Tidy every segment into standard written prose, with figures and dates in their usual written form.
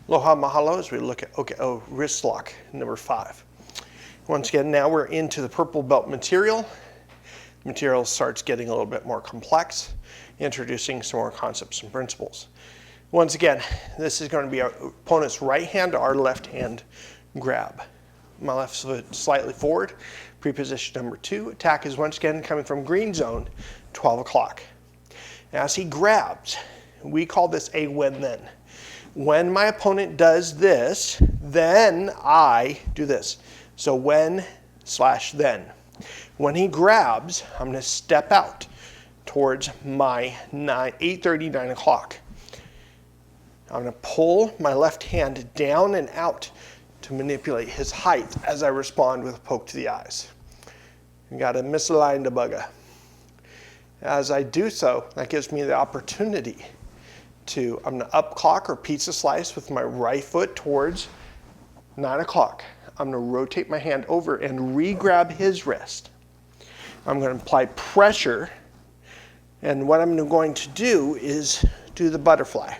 Aloha mahalo as we look at OKO Wrist Lock number 5. Once again, now we're into the purple belt material. Material starts getting a little bit more complex, introducing some more concepts and principles. Once again, this is going to be our opponent's right hand to our left hand grab. My left foot slightly forward, pre-position number 2. Attack is once again coming from green zone, 12 o'clock. As he grabs, we call this a when-then. When my opponent does this, then I do this. So when/then. When he grabs, I'm going to step out towards my 8:30, 9 o'clock. I'm going to pull my left hand down and out to manipulate his height as I respond with a poke to the eyes. You got to misalign the bugger. As I do so, that gives me the opportunity to, I'm going to up clock or pizza slice with my right foot towards 9 o'clock. I'm going to rotate my hand over and re-grab his wrist. I'm going to apply pressure, and what I'm going to do is do the butterfly.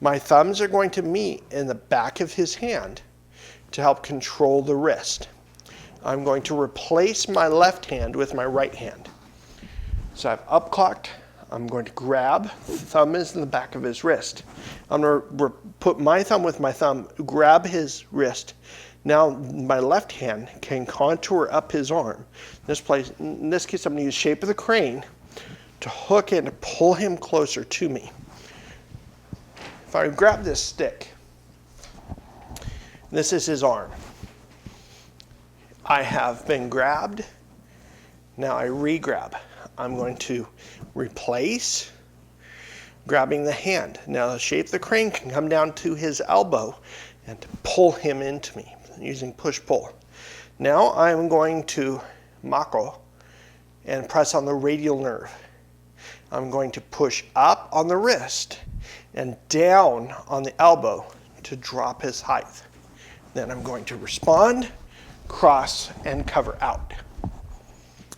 My thumbs are going to meet in the back of his hand to help control the wrist. I'm going to replace my left hand with my right hand. So I've up clocked. I'm going to grab, thumb is in the back of his wrist. I'm going to put my thumb with my thumb, grab his wrist. Now my left hand can contour up his arm. In this case, I'm going to use shape of the crane to hook in and pull him closer to me. If I grab this stick, this is his arm. I have been grabbed. Now I re-grab. I'm going to replace, grabbing the hand. Now the shape of the crane can come down to his elbow and pull him into me using push-pull. Now I'm going to mako and press on the radial nerve. I'm going to push up on the wrist and down on the elbow to drop his height. Then I'm going to respond, cross, and cover out.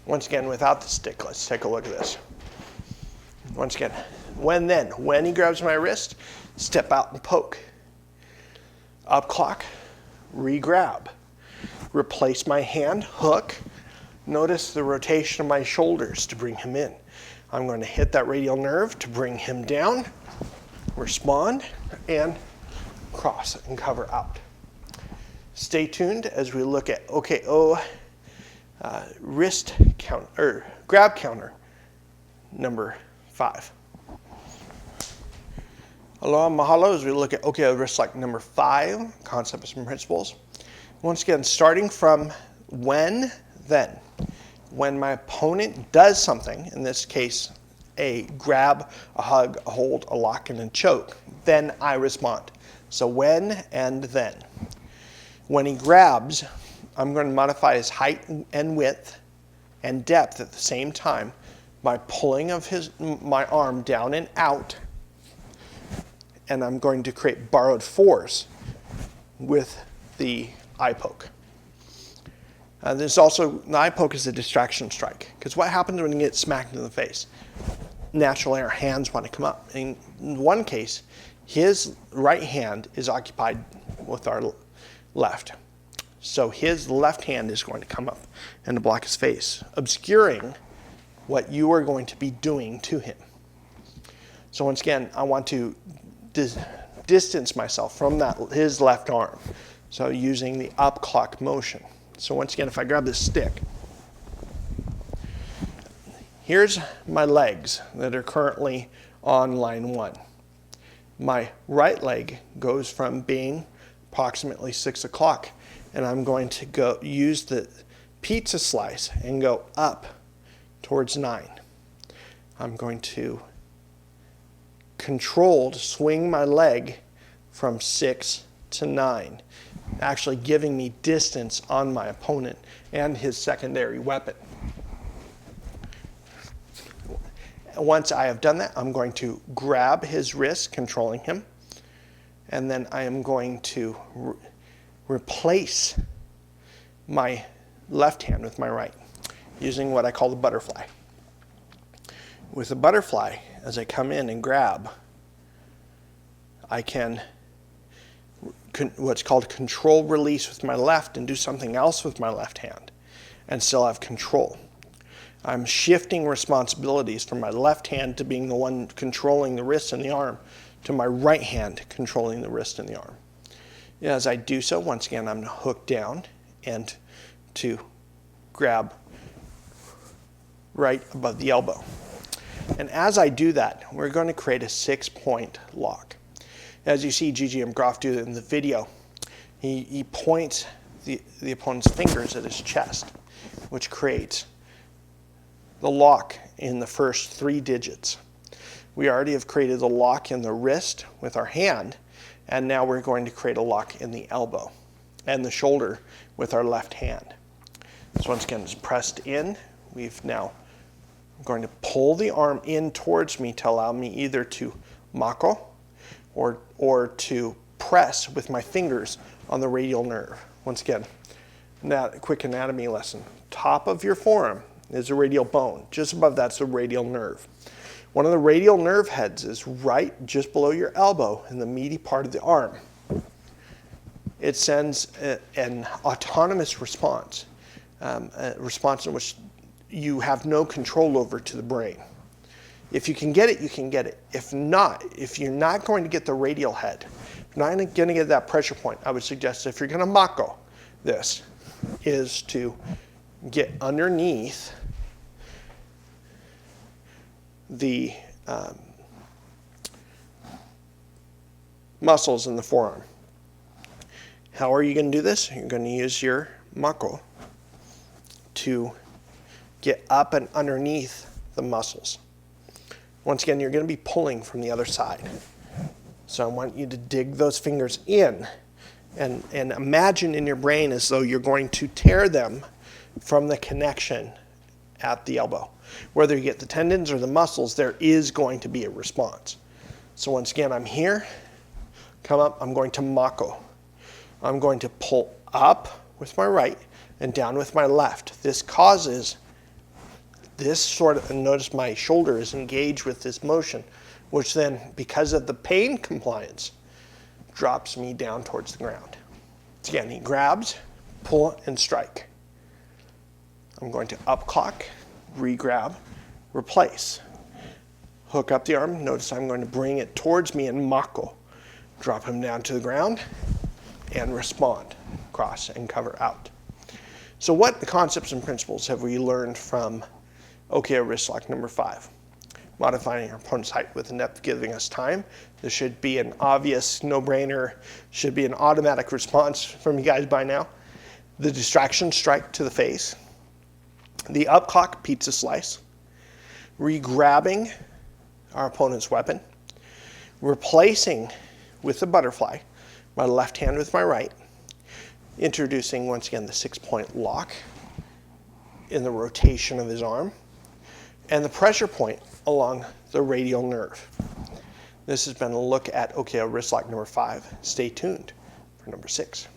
Once again, without the stick, let's take a look at this. Once again, when-then. When he grabs my wrist, step out and poke. Up clock, re-grab. Replace my hand, hook. Notice the rotation of my shoulders to bring him in. I'm going to hit that radial nerve to bring him down, respond, and cross and cover out. Stay tuned as we look at OKO wrist count, or grab counter number 5. Aloha mahalo as we look at OKO Wrist Lock number 5, concepts and principles. Once again, starting from when, then. When my opponent does something, in this case, a grab, a hug, a hold, a lock, and a choke, then I respond. So when and then. When he grabs, I'm going to modify his height and width and depth at the same time by pulling of my arm down and out, and I'm going to create borrowed force with the eye poke. There's also, the eye poke is a distraction strike, because what happens when you get smacked in the face? Naturally, our hands want to come up. In one case, his right hand is occupied with our left. So his left hand is going to come up and to block his face, obscuring what you are going to be doing to him. So once again, I want to distance myself from his left arm. So using the up clock motion. So once again, if I grab this stick, here's my legs that are currently on line 1. My right leg goes from being approximately 6 o'clock, and I'm going to go use the pizza slice and go up towards 9. I'm going to controlled swing my leg from 6 to 9, actually giving me distance on my opponent and his secondary weapon. Once I have done that, I'm going to grab his wrist, controlling him, and then I am going to replace my left hand with my right, using what I call the butterfly. With the butterfly, as I come in and grab, I can what's called control release with my left and do something else with my left hand and still have control. I'm shifting responsibilities from my left hand to being the one controlling the wrist and the arm to my right hand controlling the wrist and the arm. As I do so, once again, I'm going to hook down and to grab right above the elbow. And as I do that, we're going to create a 6-point lock. As you see GGM Groff do in the video, he points the opponent's fingers at his chest, which creates the lock in the first 3 digits. We already have created the lock in the wrist with our hand, and now we're going to create a lock in the elbow and the shoulder with our left hand. So once again, it's pressed in. We've now going to pull the arm in towards me to allow me either to mako or to press with my fingers on the radial nerve. Once again, that quick anatomy lesson. Top of your forearm is a radial bone. Just above that's the radial nerve. One of the radial nerve heads is right just below your elbow in the meaty part of the arm. It sends an autonomous response, a response in which you have no control over to the brain. If you can get it, you can get it. If not, if you're not going to get the radial head, not going to get that pressure point, I would suggest if you're going to mako this, is to get underneath the muscles in the forearm. How are you going to do this? You're going to use your mako to get up and underneath the muscles. Once again, you're going to be pulling from the other side. So I want you to dig those fingers in and imagine in your brain as though you're going to tear them from the connection at the elbow. Whether you get the tendons or the muscles, there is going to be a response. So once again, I'm here, come up, I'm going to mako. I'm going to pull up with my right and down with my left. This causes this sort of, and notice my shoulder is engaged with this motion, which then, because of the pain compliance, drops me down towards the ground. So again, he grabs, pull, and strike. I'm going to up clock, re-grab, replace. Hook up the arm. Notice I'm going to bring it towards me and mako. Drop him down to the ground and respond. Cross and cover out. So what the concepts and principles have we learned from OKO Wrist Lock number 5? Modifying our opponent's height with a depth, giving us time. This should be an obvious no-brainer, should be an automatic response from you guys by now. The distraction strike to the face. The up clock pizza slice. Re-grabbing our opponent's weapon. Replacing with the butterfly, my left hand with my right. Introducing, once again, the 6-point lock in the rotation of his arm. And the pressure point along the radial nerve. This has been a look at OKO Wrist Lock number 5. Stay tuned for number 6.